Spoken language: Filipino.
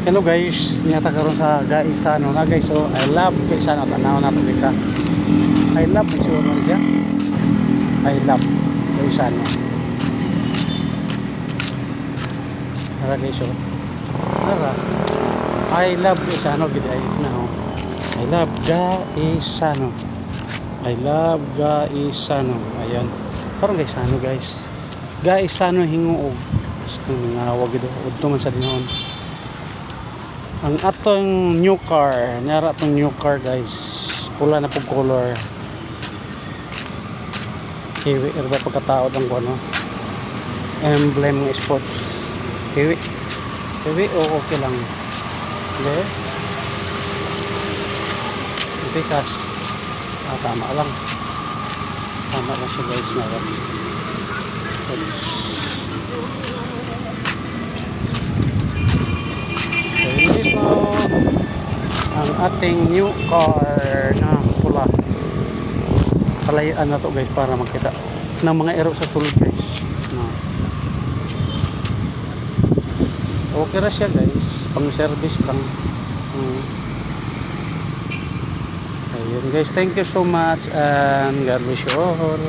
Hello guys, nyata karon sa Gaisano na guys. So I love Gaisano, tanaw na to guys ha. I love siguro siya. I love Gaisano. Tara guys, so tara. I love Gaisano gid ay na ho. I love Gaisano. I love Gaisano. Ayan. Parang Gaisano guys. Gaisano hinguog. Nga wag ito. Udto man sa dinahon. Ang atong new car, nyara atong new car guys. Pula na po color. Kiwi erba pagkataod ang kuno. Emblem ng sports. Kiwi. Kiwi o okay lang. Okay. Pikas. Tama lang. Tama lang siya guys na. This na ang ating new car na pula. Palayaan na to guys para makita ng mga ero sa sulod guys. No. Okay ra siya guys, pang service lang. Ayun guys, thank you so much and God bless you all.